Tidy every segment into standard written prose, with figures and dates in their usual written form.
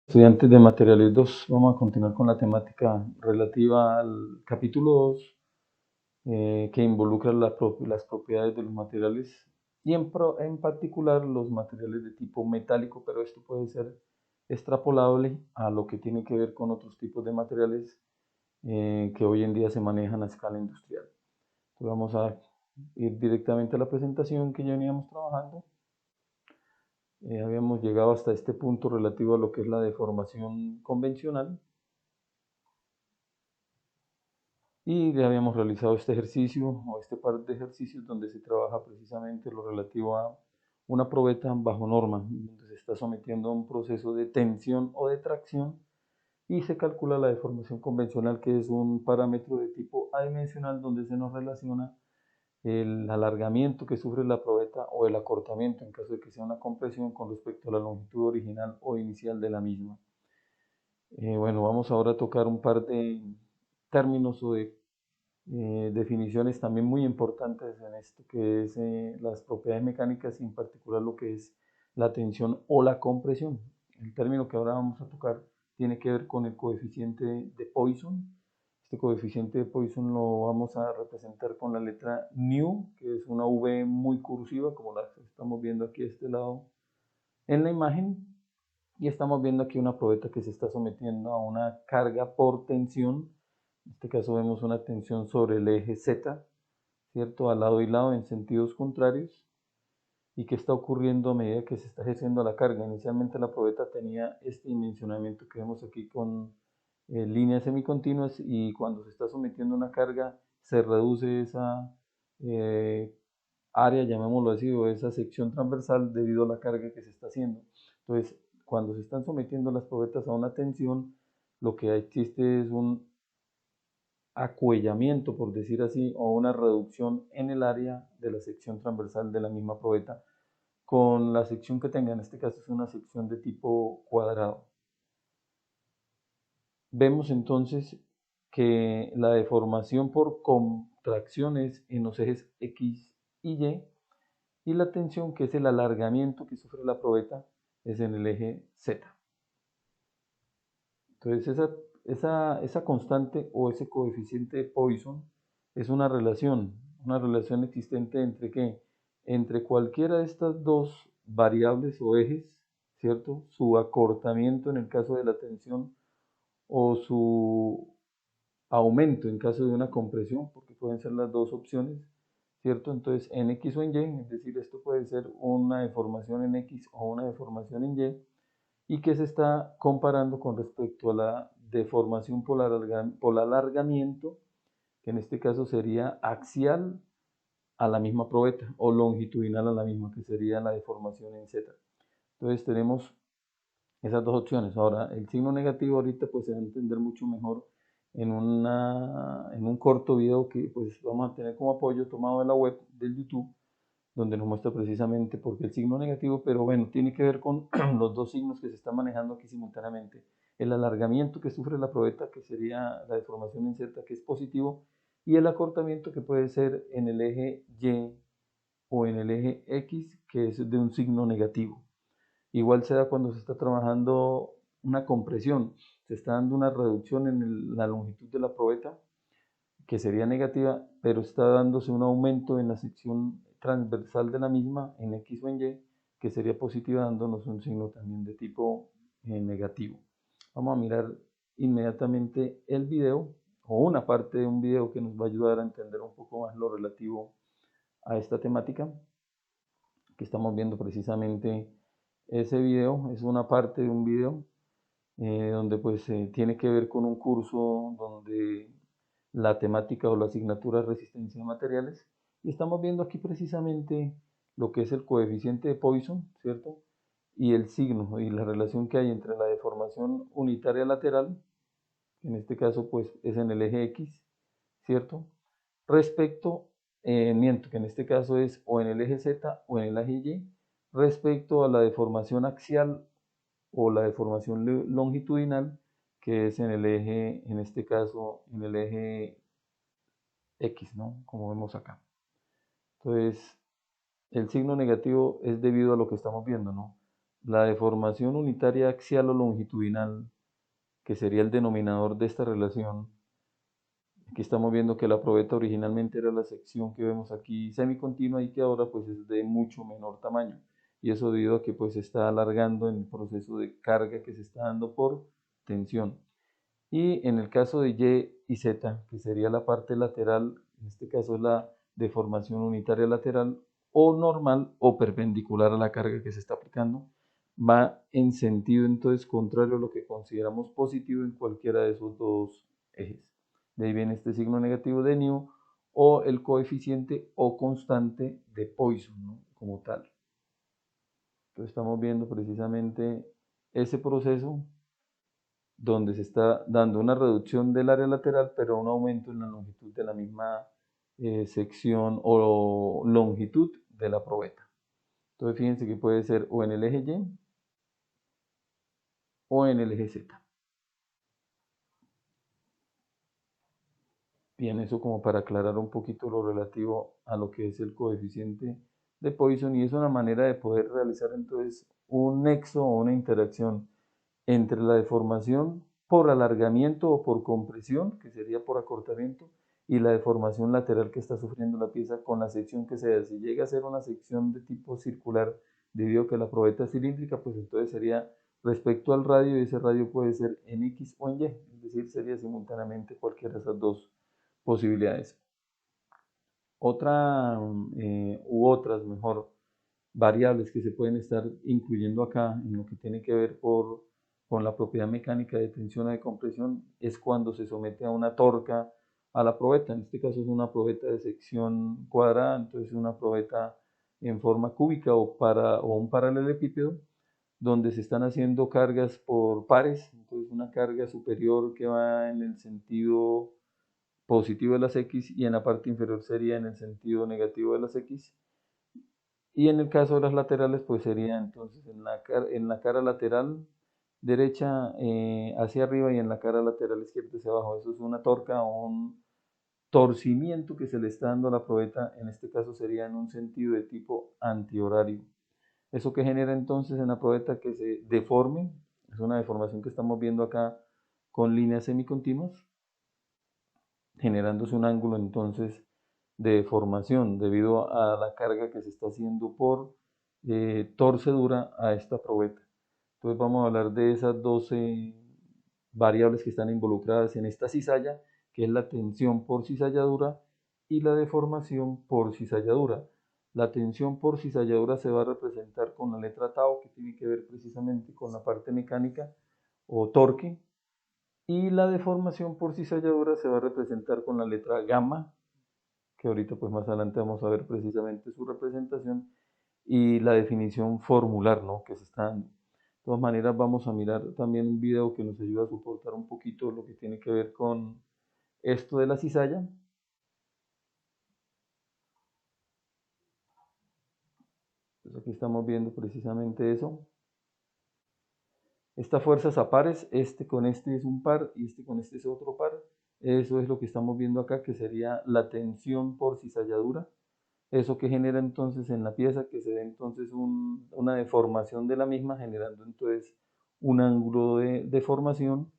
Estudiantes de Materiales 2, vamos a continuar con la temática relativa al capítulo 2, que involucra las propiedades de los materiales y en particular los materiales de tipo metálico, pero esto puede ser extrapolable a lo que tiene que ver con otros tipos de materiales que hoy en día se manejan a escala industrial. Entonces vamos a ir directamente a la presentación que ya veníamos trabajando. Habíamos llegado hasta este punto relativo a lo que es la deformación convencional. Y ya habíamos realizado este ejercicio o este par de ejercicios donde se trabaja precisamente lo relativo a una probeta bajo norma, donde se está sometiendo a un proceso de tensión o de tracción y se calcula la deformación convencional, que es un parámetro de tipo adimensional donde se nos relaciona el alargamiento que sufre la probeta o el acortamiento en caso de que sea una compresión con respecto a la longitud original o inicial de la misma. Bueno, vamos ahora a tocar un par de términos o de definiciones también muy importantes en esto que es las propiedades mecánicas y en particular lo que es la tensión o la compresión. El término que ahora vamos a tocar tiene que ver con el coeficiente de Poisson. Este coeficiente de Poisson lo vamos a representar con la letra nu, que es una V muy cursiva, como la estamos viendo aquí a este lado en la imagen. Y estamos viendo aquí una probeta que se está sometiendo a una carga por tensión. En este caso vemos una tensión sobre el eje Z, ¿cierto? Al lado y lado en sentidos contrarios. ¿Y qué está ocurriendo a medida que se está ejerciendo la carga? Inicialmente la probeta tenía este dimensionamiento que vemos aquí con líneas semicontinuas y cuando se está sometiendo a una carga se reduce esa área, llamémoslo así, o esa sección transversal debido a la carga que se está haciendo. Entonces, cuando se están sometiendo las probetas a una tensión, lo que existe es un acuellamiento, por decir así, o una reducción en el área de la sección transversal de la misma probeta con la sección que tenga, en este caso es una sección de tipo cuadrado. Vemos entonces que la deformación por contracciones en los ejes X y la tensión, que es el alargamiento que sufre la probeta, es en el eje Z. Entonces esa constante o ese coeficiente de Poisson es una relación existente entre ¿qué? Entre cualquiera de estas dos variables o ejes, ¿cierto? Su acortamiento en el caso de la tensión o su aumento en caso de una compresión, porque pueden ser las dos opciones, ¿cierto? Entonces en X o en Y, es decir, esto puede ser una deformación en X o una deformación en Y que se está comparando con respecto a la deformación por alargamiento, que en este caso sería axial a la misma probeta o longitudinal a la misma, que sería la deformación en Z. Entonces tenemos esas dos opciones. Ahora, el signo negativo ahorita pues se va a entender mucho mejor en un corto video que pues vamos a tener como apoyo tomado de la web del YouTube, donde nos muestra precisamente por qué el signo negativo, pero bueno, tiene que ver con los dos signos que se están manejando aquí simultáneamente. El alargamiento que sufre la probeta, que sería la deformación en Z, que es positivo, y el acortamiento que puede ser en el eje Y o en el eje X, que es de un signo negativo. Igual se da cuando se está trabajando una compresión, se está dando una reducción en la longitud de la probeta, que sería negativa, pero está dándose un aumento en la sección transversal de la misma, en X o en Y, que sería positiva, dándonos un signo también de tipo negativo. Vamos a mirar inmediatamente el video o una parte de un video que nos va a ayudar a entender un poco más lo relativo a esta temática que estamos viendo precisamente. Ese video es una parte de un video donde pues tiene que ver con un curso donde la temática o la asignatura es resistencia de materiales y estamos viendo aquí precisamente lo que es el coeficiente de Poisson, ¿cierto? Y el signo y la relación que hay entre la deformación unitaria lateral, que en este caso pues es en el eje X, ¿cierto? Respecto, miento, que en este caso es o en el eje Z o en el eje Y, respecto a la deformación axial o la deformación longitudinal, que es en el eje, en este caso, en el eje X, ¿no? Como vemos acá. Entonces, el signo negativo es debido a lo que estamos viendo, ¿no? la deformación unitaria axial o longitudinal, que sería el denominador de esta relación. Aquí estamos viendo que la probeta originalmente era la sección que vemos aquí semicontinua y que ahora pues es de mucho menor tamaño. Y eso debido a que pues se está alargando en el proceso de carga que se está dando por tensión. Y en el caso de Y y Z, que sería la parte lateral, en este caso es la deformación unitaria lateral, o normal o perpendicular a la carga que se está aplicando, va en sentido entonces contrario a lo que consideramos positivo en cualquiera de esos dos ejes. De ahí viene este signo negativo de New o el coeficiente o constante de Poisson, ¿no? Como tal. Entonces estamos viendo precisamente ese proceso donde se está dando una reducción del área lateral, pero un aumento en la longitud de la misma sección o longitud de la probeta. Entonces fíjense que puede ser o en el eje Y o en el eje Z. Bien, eso como para aclarar un poquito lo relativo a lo que es el coeficiente de Poisson, y es una manera de poder realizar entonces un nexo o una interacción entre la deformación por alargamiento o por compresión, que sería por acortamiento, y la deformación lateral que está sufriendo la pieza con la sección que se da. Si llega a ser una sección de tipo circular, debido a que la probeta es cilíndrica, pues entonces sería respecto al radio, y ese radio puede ser en X o en Y, es decir, sería simultáneamente cualquiera de esas dos posibilidades. Otra u otras, mejor, variables que se pueden estar incluyendo acá en lo que tiene que ver con la propiedad mecánica de tensión o de compresión es cuando se somete a una torca a la probeta. En este caso es una probeta de sección cuadrada, entonces una probeta en forma cúbica o un paralelepípedo, donde se están haciendo cargas por pares, entonces una carga superior que va en el sentido positivo de las X y en la parte inferior sería en el sentido negativo de las X. Y en el caso de las laterales, pues sería entonces en la cara lateral derecha hacia arriba y en la cara lateral izquierda hacia abajo. Eso es una torca o un torcimiento que se le está dando a la probeta, en este caso sería en un sentido de tipo antihorario. Eso que genera entonces en la probeta que se deforme, es una deformación que estamos viendo acá con líneas semicontinuas, generándose un ángulo entonces de deformación debido a la carga que se está haciendo por torcedura a esta probeta. Entonces vamos a hablar de esas 12 variables que están involucradas en esta cizalla, que es la tensión por cizalladura y la deformación por cizalladura. La tensión por cizalladura se va a representar con la letra tau, que tiene que ver precisamente con la parte mecánica o torque, y la deformación por cizalladura se va a representar con la letra gamma, que ahorita pues más adelante vamos a ver precisamente su representación, y la definición formular, ¿no?, que se está dando. De todas maneras vamos a mirar también un video que nos ayuda a soportar un poquito lo que tiene que ver con esto de la cizalla. Entonces aquí estamos viendo precisamente eso. Esta fuerza es a pares, este con este es un par y este con este es otro par. Eso es lo que estamos viendo acá, que sería la tensión por cizalladura. Eso que genera entonces en la pieza que se dé entonces una deformación de la misma, generando entonces un ángulo de deformación,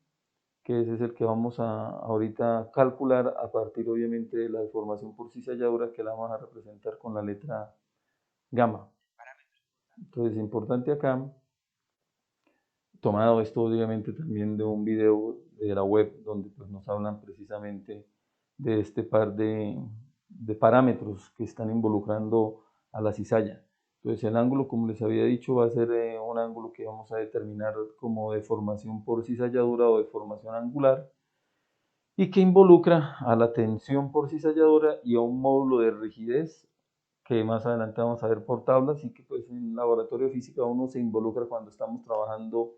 que ese es el que vamos a ahorita calcular a partir obviamente de la deformación por cizalladura, que la vamos a representar con la letra gamma. Entonces, importante acá, tomado esto obviamente también de un video de la web donde pues, nos hablan precisamente de este par de parámetros que están involucrando a la cizalla. Entonces el ángulo, como les había dicho, va a ser un ángulo que vamos a determinar como deformación por cizalladura o deformación angular, y que involucra a la tensión por cizalladura y a un módulo de rigidez que más adelante vamos a ver por tablas, y que pues en laboratorio de física uno se involucra cuando estamos trabajando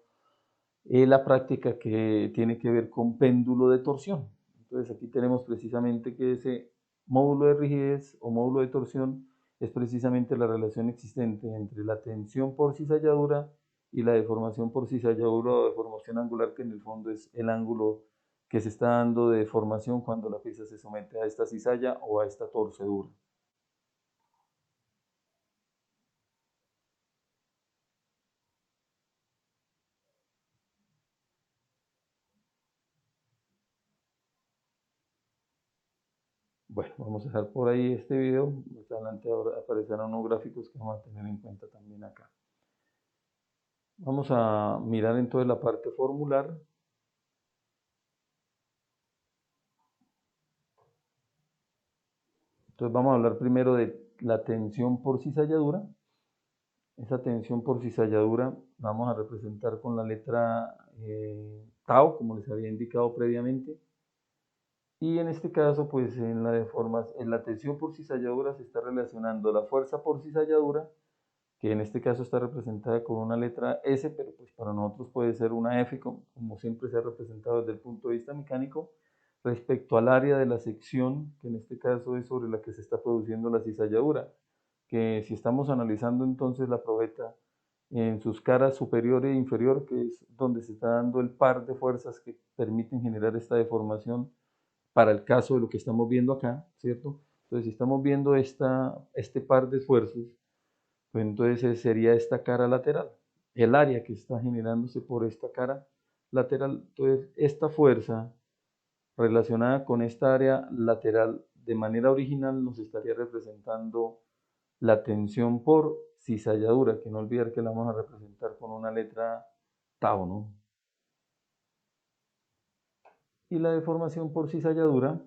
la práctica que tiene que ver con péndulo de torsión. Entonces aquí tenemos precisamente que ese módulo de rigidez o módulo de torsión es precisamente la relación existente entre la tensión por cizalladura y la deformación por cizalladura o deformación angular, que en el fondo es el ángulo que se está dando de deformación cuando la pieza se somete a esta cizalla o a esta torcedura. Bueno, vamos a dejar por ahí este video. Más adelante ahora aparecerán unos gráficos que vamos a tener en cuenta también acá. Vamos a mirar entonces la parte formular. Entonces vamos a hablar primero de la tensión por cizalladura. Esa tensión por cizalladura vamos a representar con la letra tau, como les había indicado previamente. Y en este caso, pues en la tensión por cizalladura se está relacionando la fuerza por cizalladura, que en este caso está representada con una letra S, pero pues para nosotros puede ser una F, como siempre se ha representado desde el punto de vista mecánico, respecto al área de la sección, que en este caso es sobre la que se está produciendo la cizalladura, que si estamos analizando entonces la probeta en sus caras superior e inferior, que es donde se está dando el par de fuerzas que permiten generar esta deformación para el caso de lo que estamos viendo acá, ¿cierto? Entonces, si estamos viendo este par de esfuerzos, pues entonces sería esta cara lateral, el área que está generándose por esta cara lateral. Entonces, esta fuerza relacionada con esta área lateral de manera original nos estaría representando la tensión por cizalladura, que no olvidar que la vamos a representar con una letra tau, ¿no? Y la deformación por cizalladura,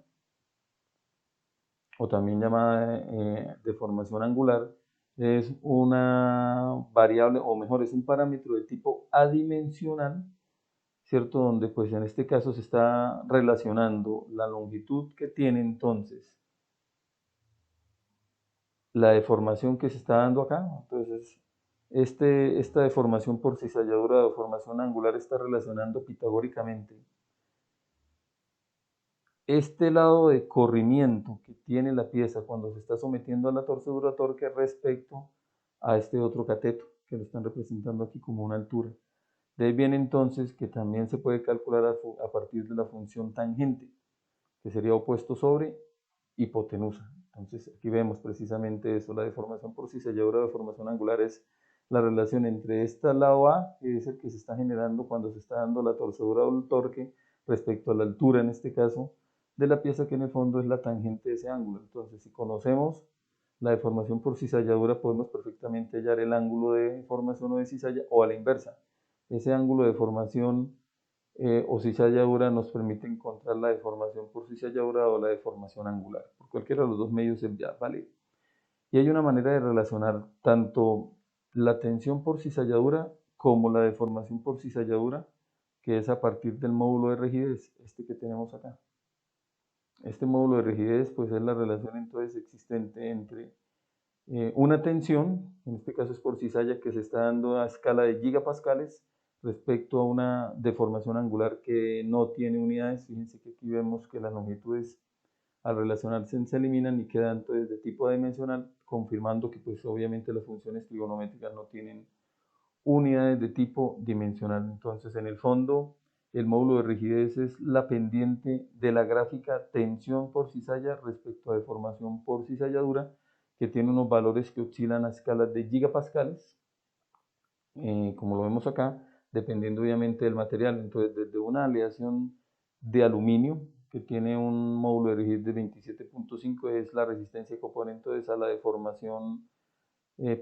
o también llamada deformación angular, es una variable, o mejor, es un parámetro de tipo adimensional, ¿cierto? Donde pues en este caso se está relacionando la longitud que tiene entonces la deformación que se está dando acá. Entonces, esta deformación por cizalladura, deformación angular, está relacionando pitagóricamente este lado de corrimiento que tiene la pieza cuando se está sometiendo a la torcedura torque respecto a este otro cateto que lo están representando aquí como una altura. De ahí viene entonces que también se puede calcular a partir de la función tangente, que sería opuesto sobre hipotenusa. Entonces aquí vemos precisamente eso, la deformación por cizalladura, deformación angular es la relación entre este lado A, que es el que se está generando cuando se está dando la torcedura o el torque, respecto a la altura en este caso, de la pieza que en el fondo es la tangente de ese ángulo. Entonces, si conocemos la deformación por cizalladura, podemos perfectamente hallar el ángulo de deformación o de cizalla, o a la inversa. Ese ángulo de deformación o cizalladura nos permite encontrar la deformación por cizalladura o la deformación angular. Por cualquiera de los dos medios ya vale. Y hay una manera de relacionar tanto la tensión por cizalladura como la deformación por cizalladura, que es a partir del módulo de rigidez, este que tenemos acá. Este módulo de rigidez pues es la relación entonces existente entre una tensión, en este caso es por cizalla, que se está dando a escala de gigapascales respecto a una deformación angular que no tiene unidades. Fíjense que aquí vemos que las longitudes al relacionarse se eliminan y quedan entonces de tipo adimensional, confirmando que pues obviamente las funciones trigonométricas no tienen unidades de tipo dimensional. Entonces, en el fondo, el módulo de rigidez es la pendiente de la gráfica tensión por cizalla respecto a deformación por cizalladura, que tiene unos valores que oscilan a escalas de gigapascales, como lo vemos acá, dependiendo obviamente del material. Entonces, desde una aleación de aluminio, que tiene un módulo de rigidez de 27.5, es la resistencia que opone entonces a la deformación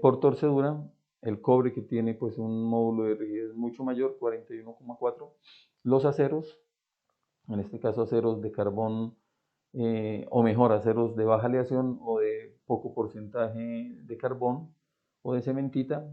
por torcedura. El cobre, que tiene pues un módulo de rigidez mucho mayor, 41,4. Los aceros, en este caso aceros de carbón, o mejor, aceros de baja aleación o de poco porcentaje de carbón o de cementita,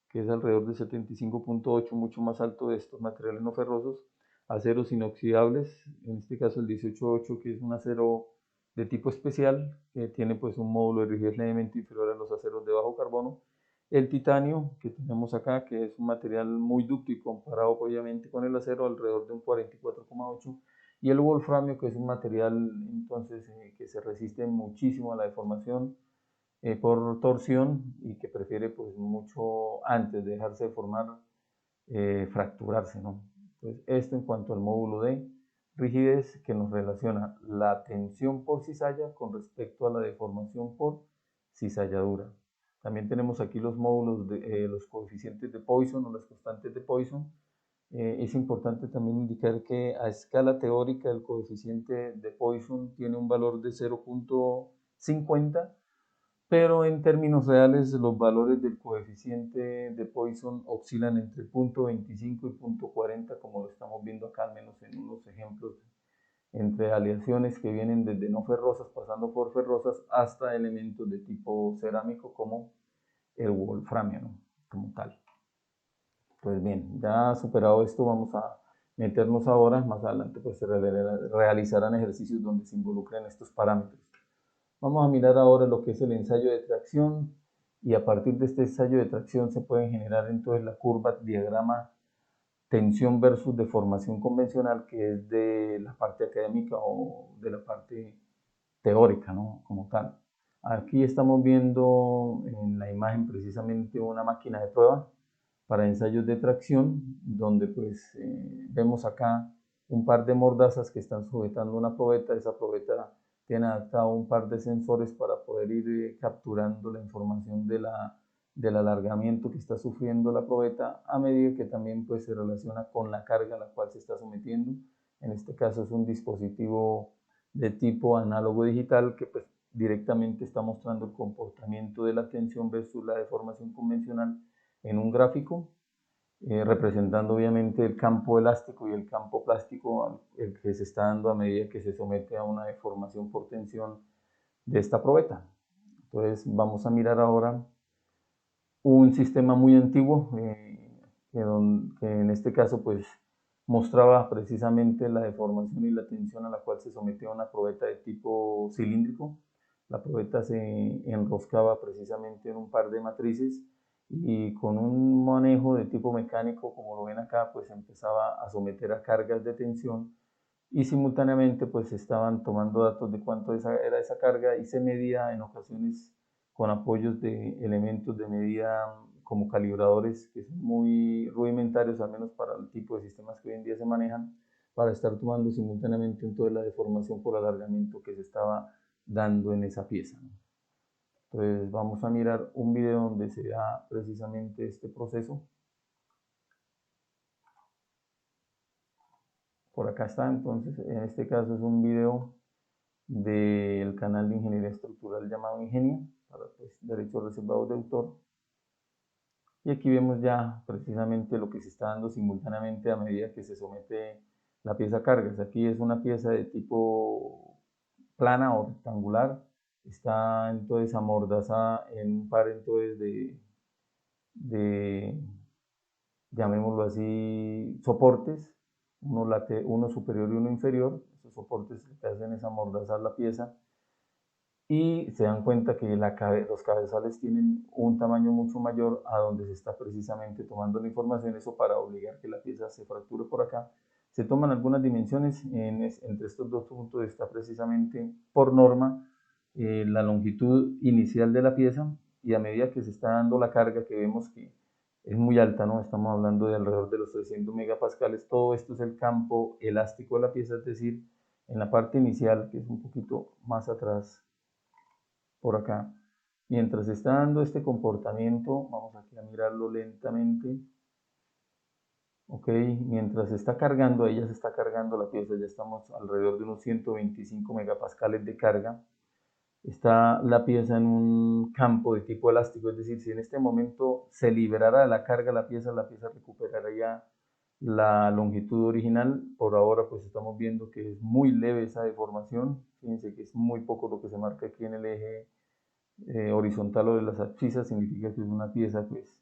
que es alrededor de 75.8, mucho más alto de estos materiales no ferrosos. Aceros inoxidables, en este caso el 18.8, que es un acero de tipo especial, que tiene pues un módulo de rigidez levemente inferior a los aceros de bajo carbono. El titanio, que tenemos acá, que es un material muy dúctil comparado obviamente con el acero, alrededor de un 44,8. Y el wolframio, que es un material entonces que se resiste muchísimo a la deformación por torsión y que prefiere pues mucho antes de dejarse de formar fracturarse, ¿no? Entonces, esto en cuanto al módulo de rigidez, que nos relaciona la tensión por cizalla con respecto a la deformación por cizalladura. También tenemos aquí los módulos de los coeficientes de Poisson o las constantes de Poisson, Es importante también indicar que a escala teórica el coeficiente de Poisson tiene un valor de 0,50, pero en términos reales los valores del coeficiente de Poisson oscilan entre 0,25 y 0,40, como lo estamos viendo acá, al menos en unos ejemplos, entre aleaciones que vienen desde no ferrosas, pasando por ferrosas, hasta elementos de tipo cerámico como el wolframio, ¿no? Como tal. Pues bien, ya superado esto, vamos a meternos ahora, más adelante pues se realizarán ejercicios donde se involucren estos parámetros. Vamos a mirar ahora lo que es el ensayo de tracción, y a partir de este ensayo de tracción se puede generar entonces la curva diagrama tensión versus deformación convencional, que es de la parte académica o de la parte teórica, ¿no? Como tal. Aquí estamos viendo en la imagen precisamente una máquina de prueba para ensayos de tracción, donde pues vemos acá un par de mordazas que están sujetando una probeta. Esa probeta tiene adaptado un par de sensores para poder ir capturando la información del alargamiento que está sufriendo la probeta, a medida que también pues se relaciona con la carga a la cual se está sometiendo. En este caso es un dispositivo de tipo análogo digital que pues directamente está mostrando el comportamiento de la tensión versus la deformación convencional en un gráfico, representando obviamente el campo elástico y el campo plástico, el que se está dando a medida que se somete a una deformación por tensión de esta probeta. Entonces vamos a mirar ahora un sistema muy antiguo, que en este caso pues mostraba precisamente la deformación y la tensión a la cual se sometía una probeta de tipo cilíndrico. La probeta se enroscaba precisamente en un par de matrices, y con un manejo de tipo mecánico, como lo ven acá, pues empezaba a someter a cargas de tensión, y simultáneamente pues estaban tomando datos de cuánto era esa carga, y se medía en ocasiones con apoyos de elementos de medida como calibradores, que son muy rudimentarios, al menos para el tipo de sistemas que hoy en día se manejan, para estar tomando simultáneamente entonces la deformación por alargamiento que se estaba dando en esa pieza. Entonces vamos a mirar un video donde se da precisamente este proceso. Por acá está. Entonces en este caso es un video del canal de ingeniería estructural llamado Ingenia, para pues, derechos reservados de autor. Y aquí vemos ya precisamente lo que se está dando simultáneamente a medida que se somete la pieza a cargas. Aquí es una pieza de tipo plana o rectangular. Está entonces amordazada en un par entonces de llamémoslo así, soportes, uno superior y uno inferior. Esos soportes lo que hacen es amordazar la pieza, y se dan cuenta que los cabezales tienen un tamaño mucho mayor a donde se está precisamente tomando la información. Eso para obligar que la pieza se fracture por acá. Se toman algunas dimensiones, entre estos dos puntos está precisamente por norma la longitud inicial de la pieza, y a medida que se está dando la carga, que vemos que es muy alta, ¿no? Estamos hablando de alrededor de los 300 megapascales. Todo esto es el campo elástico de la pieza, es decir, en la parte inicial, que es un poquito más atrás por acá. Mientras está dando este comportamiento, vamos aquí a mirarlo lentamente. Ok, mientras se está cargando, ella se está cargando la pieza, ya estamos alrededor de unos 125 megapascales de carga. Está la pieza en un campo de tipo elástico, es decir, si en este momento se liberara de la carga la pieza recuperaría la longitud original. Por ahora pues estamos viendo que es muy leve esa deformación. Fíjense que es muy poco lo que se marca aquí en el eje horizontal o de las abscisas. Significa que es una pieza pues,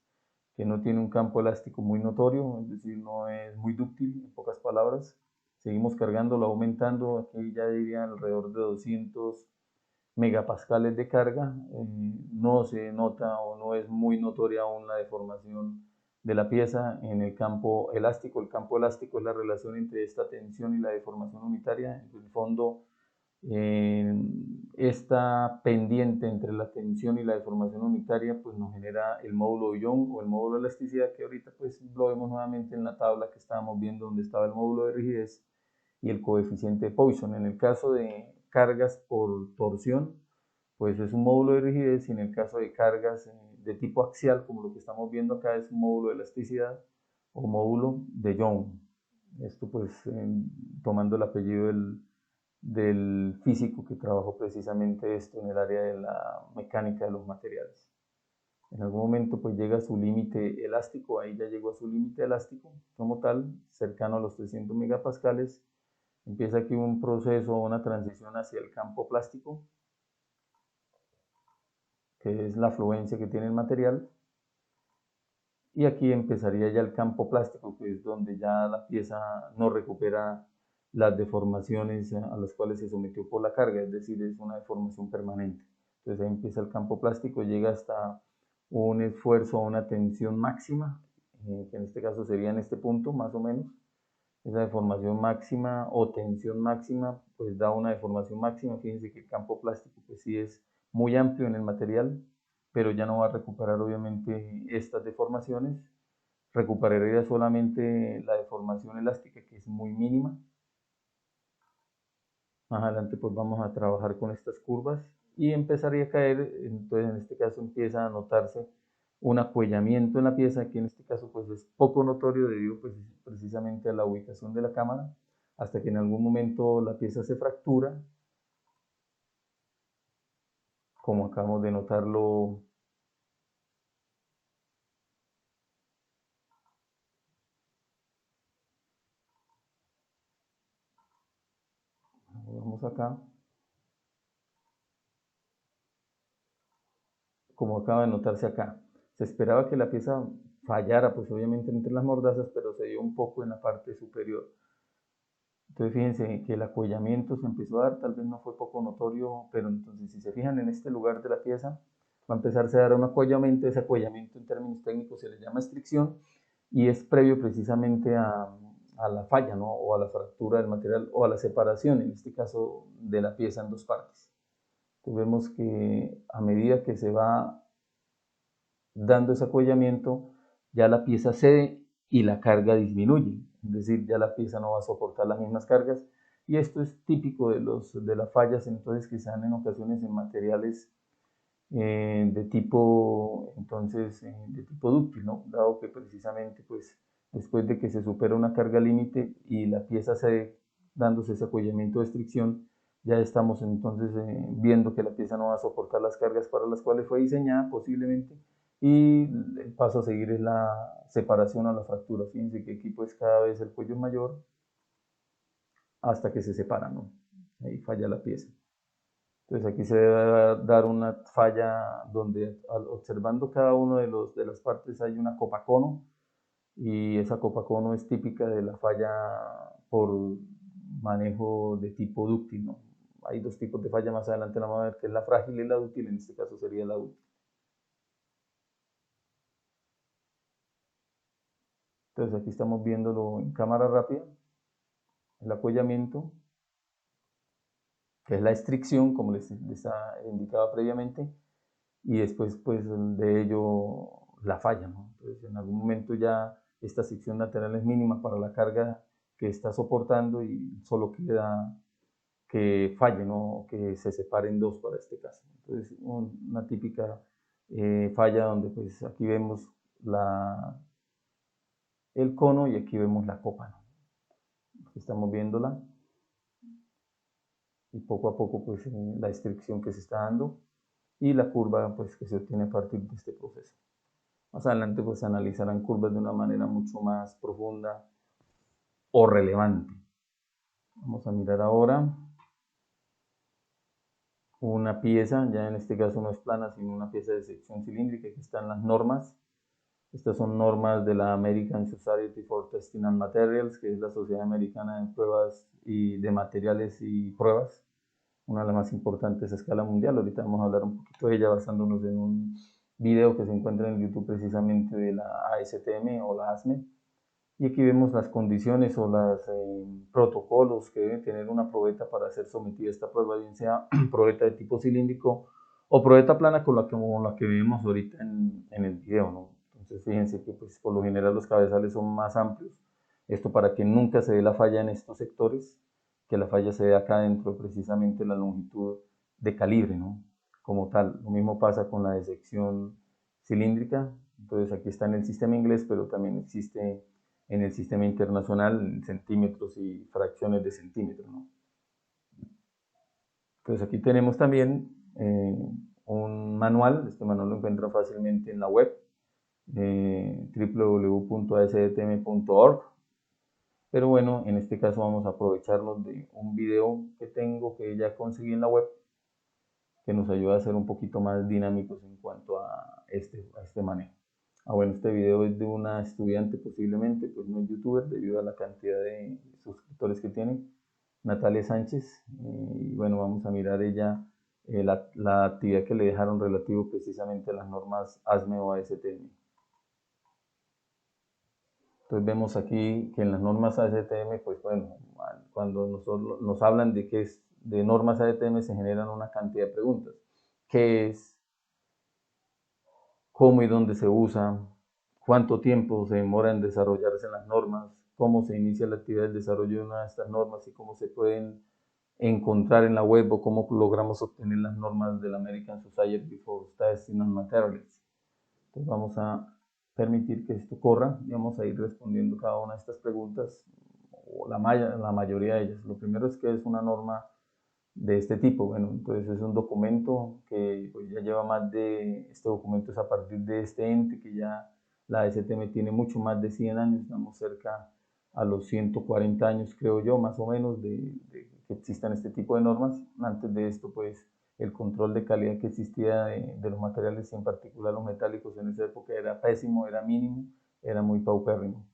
que no tiene un campo elástico muy notorio, es decir, no es muy dúctil, en pocas palabras. Seguimos cargándolo, aumentando, aquí ya diría alrededor de 200 megapascales de carga. No se nota o no es muy notoria aún la deformación de la pieza en el campo elástico. El campo elástico es la relación entre esta tensión y la deformación unitaria. En el fondo, esta pendiente entre la tensión y la deformación unitaria pues nos genera el módulo de Young o el módulo de elasticidad, que ahorita pues lo vemos nuevamente en la tabla que estábamos viendo, donde estaba el módulo de rigidez y el coeficiente de Poisson. En el caso de cargas por torsión, pues es un módulo de rigidez, y en el caso de cargas de tipo axial, como lo que estamos viendo acá, es un módulo de elasticidad. o módulo de Young. Esto pues tomando el apellido del físico que trabajó precisamente esto en el área de la mecánica de los materiales. En algún momento pues llega a su límite elástico, ahí ya llegó a su límite elástico como tal, cercano a los 300 megapascales. Empieza aquí un proceso, una transición hacia el campo plástico, que es la fluencia que tiene el material. Y aquí empezaría ya el campo plástico, que es donde ya la pieza no recupera las deformaciones a las cuales se sometió por la carga, es decir, es una deformación permanente. Entonces ahí empieza el campo plástico, llega hasta un esfuerzo, una tensión máxima, que en este caso sería en este punto más o menos. Esa deformación máxima o tensión máxima pues da una deformación máxima. Fíjense que el campo plástico pues sí es muy amplio en el material, pero ya no va a recuperar obviamente estas deformaciones, recuperaría solamente la deformación elástica, que es muy mínima. Más adelante pues vamos a trabajar con estas curvas y empezaría a caer. Entonces en este caso empieza a notarse un acuellamiento en la pieza, que en este caso pues es poco notorio debido pues precisamente a la ubicación de la cámara, hasta que en algún momento la pieza se fractura, como acabamos de notarlo. Vamos acá, como acaba de notarse acá. Se esperaba que la pieza fallara, pues obviamente entre las mordazas, pero se dio un poco en la parte superior. Entonces fíjense que el acuellamiento se empezó a dar, tal vez no fue poco notorio, pero entonces si se fijan en este lugar de la pieza, va a empezarse a dar un acuellamiento. Ese acuellamiento en términos técnicos se le llama estricción y es previo precisamente a la falla, ¿no? O a la fractura del material o a la separación, en este caso de la pieza en dos partes. Entonces vemos que a medida que se va dando ese acuellamiento, ya la pieza cede y la carga disminuye, es decir, ya la pieza no va a soportar las mismas cargas, y esto es típico de las fallas entonces que se dan en ocasiones en materiales de tipo de tipo dúctil, ¿no? Dado que precisamente pues después de que se supera una carga límite y la pieza cede dándose ese apoyamiento de estricción, ya estamos entonces viendo que la pieza no va a soportar las cargas para las cuales fue diseñada posiblemente, y el paso a seguir es la separación o la fractura. Fíjense que aquí pues cada vez el cuello es mayor hasta que se separa, ¿no? Ahí falla la pieza. Entonces aquí se debe dar una falla donde observando cada uno de las partes hay una copa cono, y esa copa cono es típica de la falla por manejo de tipo dúctil, ¿no? Hay dos tipos de falla, más adelante vamos a ver, que es la frágil y la dúctil. En este caso sería la dúctil. Entonces aquí estamos viéndolo en cámara rápida, el apoyamiento, que es la estricción, como les indicaba previamente, y después pues de ello la falla, ¿no? Entonces en algún momento ya esta sección lateral es mínima para la carga que está soportando y solo queda que falle, ¿no? Que se separe en dos para este caso. Entonces una típica falla donde pues aquí vemos el cono y aquí vemos la copa, ¿no? Aquí estamos viéndola y poco a poco pues la estricción que se está dando y la curva pues que se obtiene a partir de este proceso. Más adelante pues analizarán curvas de una manera mucho más profunda o relevante. Vamos a mirar ahora una pieza, ya en este caso no es plana, sino una pieza de sección cilíndrica que está en las normas. Estas son normas de la American Society for Testing and Materials, que es la Sociedad Americana de Pruebas y de Materiales y Pruebas, una de las más importantes a escala mundial. Ahorita vamos a hablar un poquito de ella basándonos en un video que se encuentra en YouTube precisamente de la ASTM o la ASME. Y aquí vemos las condiciones o los protocolos que debe tener una probeta para ser sometida a esta prueba, bien sea probeta de tipo cilíndrico o probeta plana como la que vemos ahorita en el video, ¿no? Entonces fíjense que pues, por lo general los cabezales son más amplios, esto para que nunca se dé la falla en estos sectores, que la falla se dé acá dentro precisamente la longitud de calibre, ¿no? Como tal. Lo mismo pasa con la de sección cilíndrica. Entonces aquí está en el sistema inglés, pero también existe en el sistema internacional en centímetros y fracciones de centímetro, ¿no? Entonces aquí tenemos también un manual. Este manual lo encuentra fácilmente en la web www.asdtm.org. Pero bueno, en este caso vamos a aprovecharnos de un video que tengo, que ya conseguí en la web, que nos ayuda a ser un poquito más dinámicos en cuanto a este manejo. Bueno, este video es de una estudiante posiblemente, pues no es youtuber debido a la cantidad de suscriptores que tiene, Natalia Sánchez. Y bueno, vamos a mirar ella la actividad que le dejaron relativo precisamente a las normas ASME o ASTM. Entonces vemos aquí que en las normas ASTM, pues bueno, cuando nos hablan de que es de normas ASTM se generan una cantidad de preguntas. ¿Qué es? ¿Cómo y dónde se usa? ¿Cuánto tiempo se demora en desarrollarse las normas? ¿Cómo se inicia la actividad del desarrollo de una de estas normas y cómo se pueden encontrar en la web o cómo logramos obtener las normas del American Society for Testing and Materials? Entonces vamos a permitir que esto corra y vamos a ir respondiendo cada una de estas preguntas, o la mayoría de ellas. Lo primero es que es una norma de este tipo. Bueno, entonces es un documento que pues, ya lleva más de, este documento es a partir de este ente que ya la STM tiene mucho más de 100 años, estamos cerca a los 140 años, creo yo, más o menos, de que existan este tipo de normas. Antes de esto, pues, el control de calidad que existía de los materiales, en particular los metálicos, en esa época era pésimo, era mínimo, era muy paupérrimo.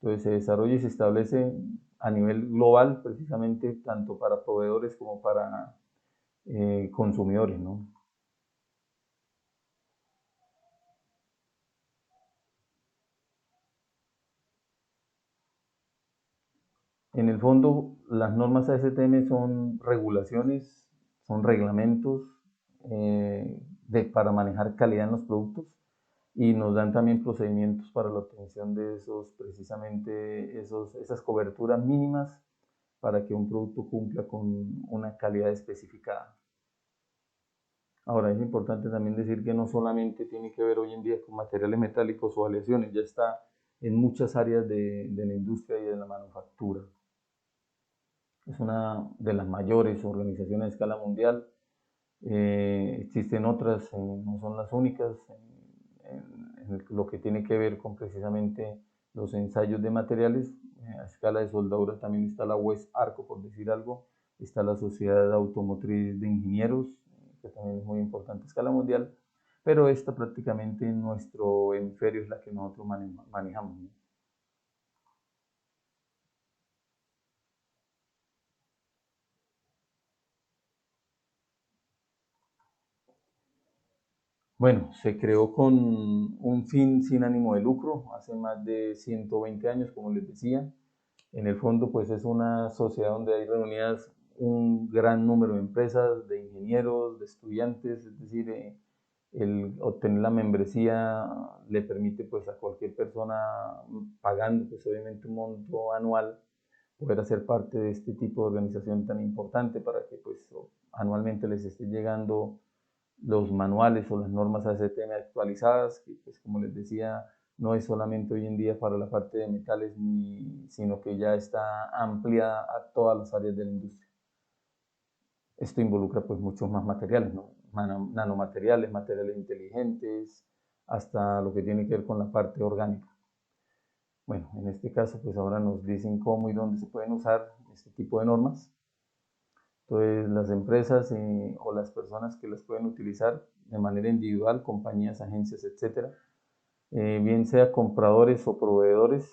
Entonces se desarrolla y se establece a nivel global, precisamente tanto para proveedores como para consumidores, ¿no? En el fondo, las normas ASTM son regulaciones, son reglamentos para manejar calidad en los productos y nos dan también procedimientos para la obtención de precisamente esas coberturas mínimas para que un producto cumpla con una calidad especificada. Ahora es importante también decir que no solamente tiene que ver hoy en día con materiales metálicos o aleaciones, ya está en muchas áreas de la industria y de la manufactura. Es una de las mayores organizaciones a escala mundial. Existen otras, no son las únicas, en lo que tiene que ver con precisamente los ensayos de materiales. A escala de soldadura también está la West Arco, por decir algo. Está la Sociedad Automotriz de Ingenieros, que también es muy importante a escala mundial. Pero esta prácticamente en nuestro hemisferio es la que nosotros manejamos, ¿no? Bueno, se creó con un fin sin ánimo de lucro hace más de 120 años, como les decía. En el fondo, pues es una sociedad donde hay reunidas un gran número de empresas, de ingenieros, de estudiantes, es decir, el obtener la membresía le permite pues a cualquier persona pagando pues obviamente un monto anual poder hacer parte de este tipo de organización tan importante para que pues anualmente les esté llegando los manuales o las normas ASTM actualizadas, que pues como les decía, no es solamente hoy en día para la parte de metales, sino que ya está ampliada a todas las áreas de la industria. Esto involucra pues muchos más materiales, ¿no? Nanomateriales, materiales inteligentes, hasta lo que tiene que ver con la parte orgánica. Bueno, en este caso pues ahora nos dicen cómo y dónde se pueden usar este tipo de normas. Entonces, las empresas o las personas que las pueden utilizar de manera individual, compañías, agencias, etcétera, bien sea compradores o proveedores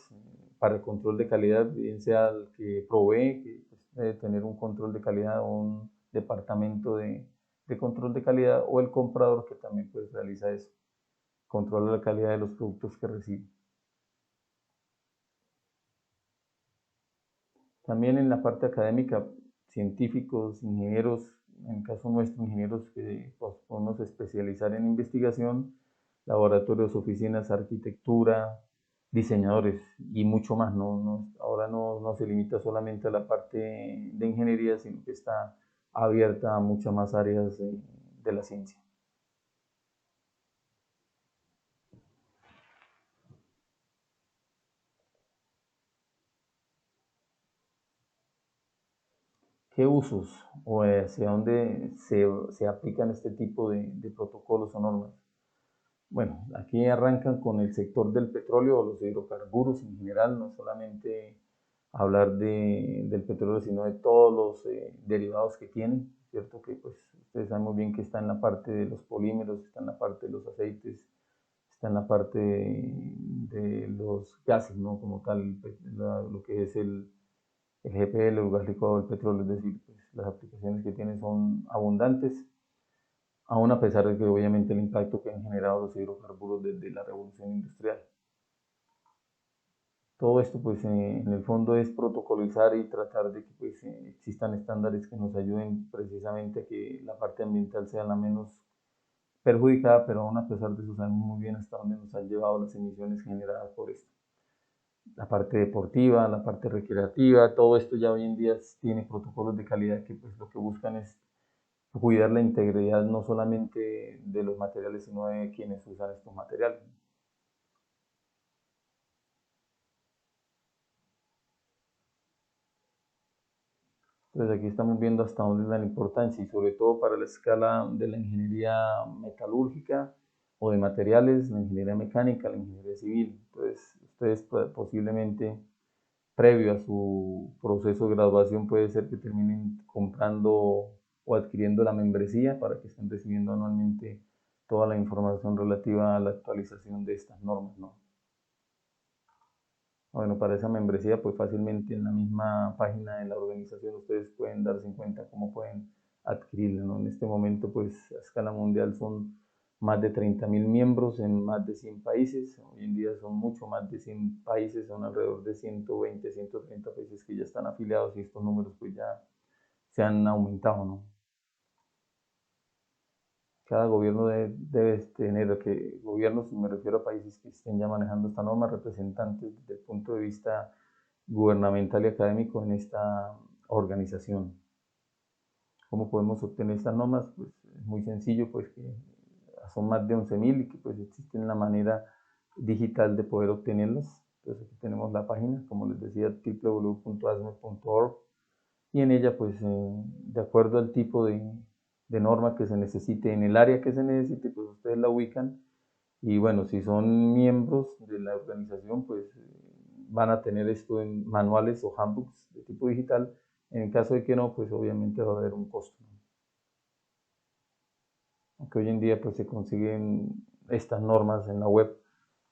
para el control de calidad, bien sea el que provee, que pues, debe tener un control de calidad o un departamento de control de calidad, o el comprador que también pues, realiza eso, controla la calidad de los productos que recibe. También en la parte académica, científicos, ingenieros, en el caso nuestro, ingenieros que pues, podemos especializar en investigación, laboratorios, oficinas, arquitectura, diseñadores y mucho más. Ahora no se limita solamente a la parte de ingeniería, sino que está abierta a muchas más áreas de la ciencia. ¿Qué usos o hacia dónde se aplican este tipo de protocolos o normas? Bueno, aquí arrancan con el sector del petróleo o los hidrocarburos en general, no solamente hablar del petróleo, sino de todos los derivados que tienen, ¿cierto? Que pues ustedes saben muy bien que está en la parte de los polímeros, está en la parte de los aceites, está en la parte de los gases, ¿no? Como tal, lo que es el GPL, el gas licuado del petróleo, es decir, pues, las aplicaciones que tiene son abundantes, aún a pesar de que obviamente el impacto que han generado los hidrocarburos desde la revolución industrial. Todo esto pues en el fondo es protocolizar y tratar de que pues existan estándares que nos ayuden precisamente a que la parte ambiental sea la menos perjudicada, pero aún a pesar de eso sabemos muy bien hasta dónde nos han llevado las emisiones generadas por esto. La parte deportiva, la parte recreativa, todo esto ya hoy en día tiene protocolos de calidad que pues lo que buscan es cuidar la integridad no solamente de los materiales, sino de quienes usan estos materiales. Entonces aquí estamos viendo hasta dónde es la importancia y sobre todo para la escala de la ingeniería metalúrgica o de materiales, la ingeniería mecánica, la ingeniería civil. Entonces ustedes posiblemente previo a su proceso de graduación puede ser que terminen comprando o adquiriendo la membresía para que estén recibiendo anualmente toda la información relativa a la actualización de estas normas, ¿no? Bueno, para esa membresía, pues fácilmente en la misma página de la organización ustedes pueden darse cuenta cómo pueden adquirirla, ¿no? En este momento, pues a escala mundial son más de 30.000 miembros en más de 100 países. Hoy en día son mucho más de 100 países, son alrededor de 120, 130 países que ya están afiliados y estos números pues ya se han aumentado, ¿no? Cada gobierno debe tener, que gobiernos, me refiero a países que estén ya manejando esta norma, representantes desde el punto de vista gubernamental y académico en esta organización. ¿Cómo podemos obtener estas normas? Pues es muy sencillo, pues que son más de 11.000 y que pues existe la manera digital de poder obtenerlas. Entonces aquí tenemos la página, como les decía, www.asme.org y en ella pues de acuerdo al tipo de norma que se necesite en el área que se necesite, pues ustedes la ubican y bueno, si son miembros de la organización, pues van a tener esto en manuales o handbooks de tipo digital. En el caso de que no, pues obviamente va a haber un costo. Aunque hoy en día pues se consiguen estas normas en la web,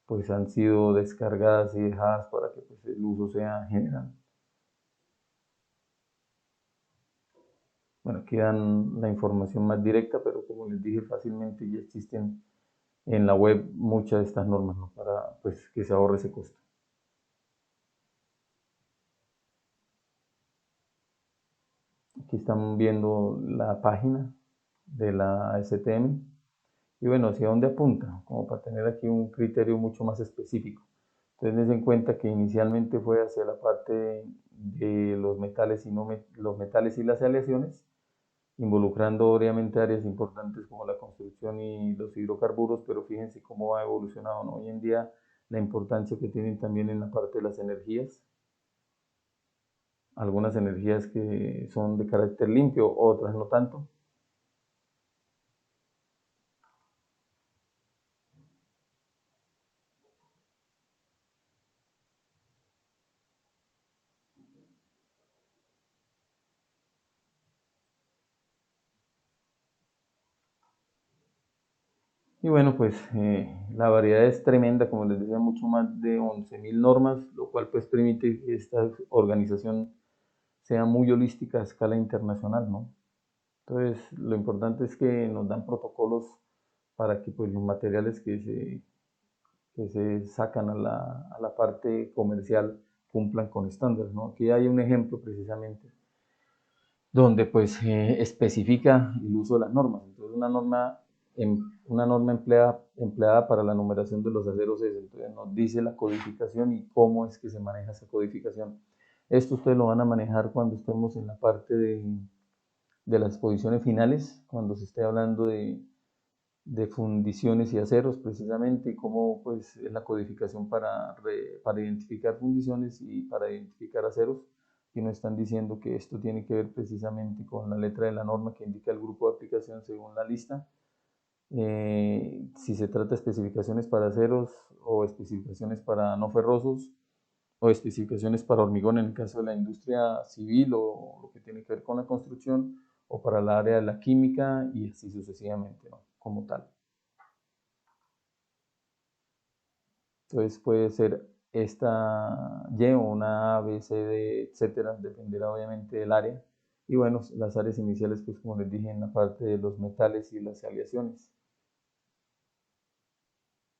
pues han sido descargadas y dejadas para que pues, el uso sea general. Bueno, aquí dan la información más directa, pero como les dije, fácilmente ya existen en la web muchas de estas normas, ¿no? Para pues, que se ahorre ese costo. Aquí están viendo la página de la STM y bueno, hacia dónde apunta, como para tener aquí un criterio mucho más específico. Entonces, den en cuenta que inicialmente fue hacia la parte de los metales y, no los metales y las aleaciones, involucrando obviamente áreas importantes como la construcción y los hidrocarburos, pero fíjense cómo ha evolucionado, ¿no? Hoy en día la importancia que tienen también en la parte de las energías, algunas energías que son de carácter limpio, otras no tanto. Y bueno, pues la variedad es tremenda, como les decía, mucho más de 11.000 normas, lo cual pues permite que esta organización sea muy holística a escala internacional, ¿no? Entonces, lo importante es que nos dan protocolos para que pues, los materiales que se sacan a la parte comercial cumplan con estándares, ¿no? Aquí hay un ejemplo precisamente donde pues especifica el uso de las normas. Entonces una norma empleada para la numeración de los aceros es, entonces nos dice la codificación y cómo es que se maneja esa codificación. Esto ustedes lo van a manejar cuando estemos en la parte de las exposiciones finales, cuando se esté hablando de fundiciones y aceros precisamente, y cómo pues, es la codificación para identificar fundiciones y para identificar aceros. que nos están diciendo que esto tiene que ver precisamente con la letra de la norma que indica el grupo de aplicación según la lista. Si se trata de especificaciones para aceros o especificaciones para no ferrosos o especificaciones para hormigón en el caso de la industria civil o lo que tiene que ver con la construcción, o para el área de la química y así sucesivamente, ¿no? Como tal. Entonces puede ser esta Y o una A, B, C, D, etcétera, dependerá obviamente del área. Y bueno, las áreas iniciales, pues como les dije, en la parte de los metales y las aleaciones.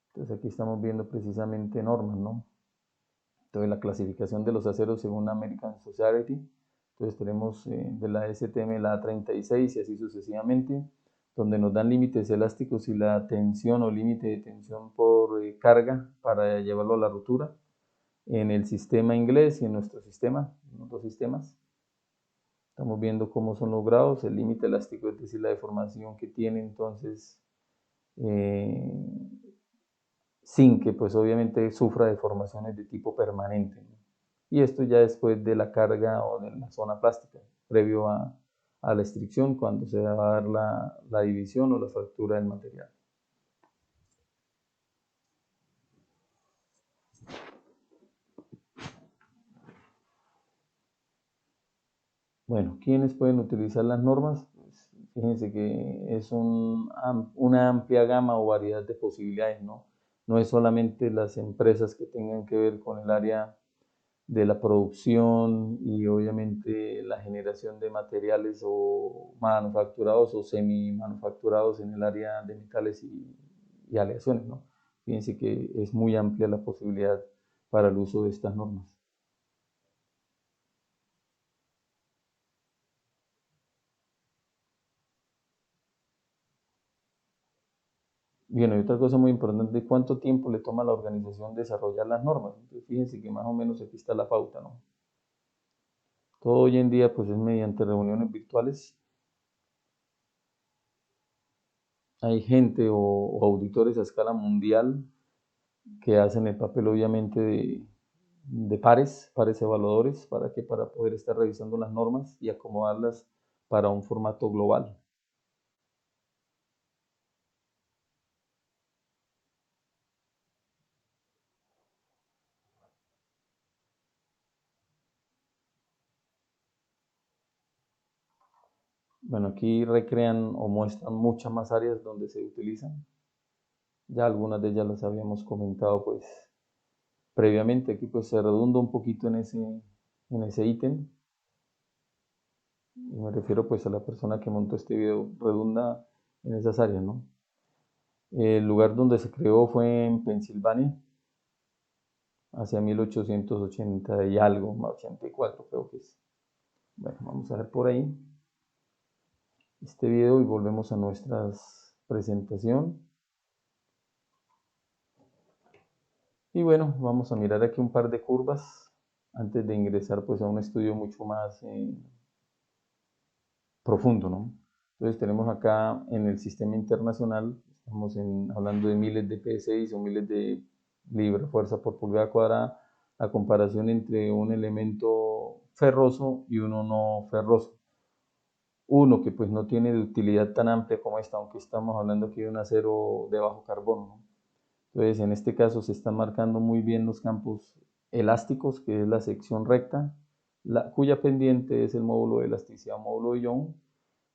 Entonces aquí estamos viendo precisamente normas, ¿no? Entonces la clasificación de los aceros según American Society. Entonces tenemos de la STM la A36 y así sucesivamente, donde nos dan límites elásticos y la tensión o límite de tensión por carga para llevarlo a la rotura. En el sistema inglés y en nuestro sistema, en los dos sistemas, estamos viendo cómo son los grados, el límite elástico, es decir, la deformación que tiene entonces sin que pues obviamente sufra deformaciones de tipo permanente, ¿no? Y esto ya después de la carga o de la zona plástica, previo a la estricción, cuando se va a dar la división o la fractura del material. Bueno, ¿quiénes pueden utilizar las normas? Pues, fíjense que es una amplia gama o variedad de posibilidades, ¿no? No es solamente las empresas que tengan que ver con el área de la producción y obviamente la generación de materiales o manufacturados o semi manufacturados en el área de metales y aleaciones, ¿no? Fíjense que es muy amplia la posibilidad para el uso de estas normas. Bien, hay otra cosa muy importante, ¿cuánto tiempo le toma a la organización desarrollar las normas? Entonces, fíjense que más o menos aquí está la pauta, ¿no? Todo hoy en día pues es mediante reuniones virtuales. Hay gente o auditores a escala mundial que hacen el papel obviamente de pares evaluadores, ¿para qué? Para poder estar revisando las normas y acomodarlas para un formato global. Bueno, aquí recrean o muestran muchas más áreas donde se utilizan. Ya algunas de ellas las habíamos comentado pues previamente. Aquí pues se redunda un poquito en ese ítem. Y me refiero pues a la persona que montó este video, redunda en esas áreas, ¿no? El lugar donde se creó fue en Pensilvania, hacia 1880 y algo, 84 creo que es. Bueno, vamos a ver por ahí este video y volvemos a nuestra presentación. Y bueno, vamos a mirar aquí un par de curvas antes de ingresar pues a un estudio mucho más profundo, ¿no? Entonces tenemos acá en el sistema internacional, estamos hablando de miles de PSI o miles de libra fuerza por pulgada cuadrada, la comparación entre un elemento ferroso y uno no ferroso. Uno que pues no tiene de utilidad tan amplia como esta, aunque estamos hablando aquí de un acero de bajo carbono, ¿no? Entonces en este caso se están marcando muy bien los campos elásticos, que es la sección recta, cuya pendiente es el módulo de elasticidad o módulo de Young.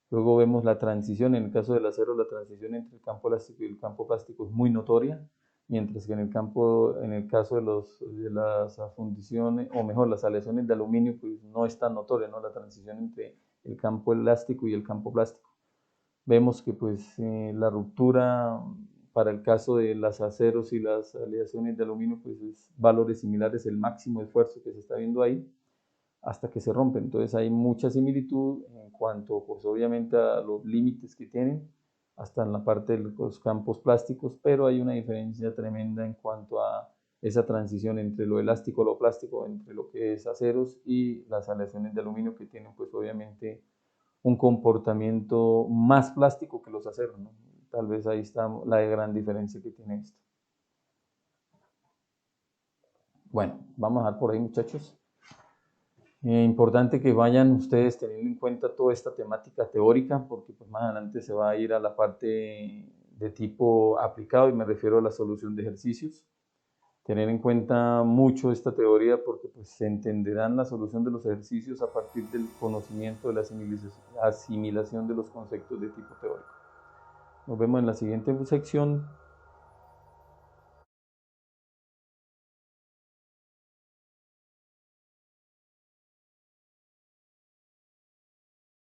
Luego vemos la transición, en el caso del acero, la transición entre el campo elástico y el campo plástico es muy notoria, mientras que en el caso de las fundiciones, o mejor, las aleaciones de aluminio, pues no es tan notoria, ¿no? La transición entre el campo elástico y el campo plástico. Vemos que pues la ruptura para el caso de las aceros y las aleaciones de aluminio, pues es valores similares, el máximo esfuerzo que se está viendo ahí, hasta que se rompen. Entonces hay mucha similitud en cuanto, pues obviamente a los límites que tienen, hasta en la parte de los campos plásticos, pero hay una diferencia tremenda en cuanto a esa transición entre lo elástico y lo plástico, entre lo que es aceros y las aleaciones de aluminio que tienen, pues obviamente un comportamiento más plástico que los aceros, ¿no? Tal vez ahí está la gran diferencia que tiene esto. Bueno, vamos a dar por ahí, muchachos. Importante que vayan ustedes teniendo en cuenta toda esta temática teórica, porque pues más adelante se va a ir a la parte de tipo aplicado y me refiero a la solución de ejercicios. Tener en cuenta mucho esta teoría porque pues, se entenderán la solución de los ejercicios a partir del conocimiento de la asimilación de los conceptos de tipo teórico. Nos vemos en la siguiente sección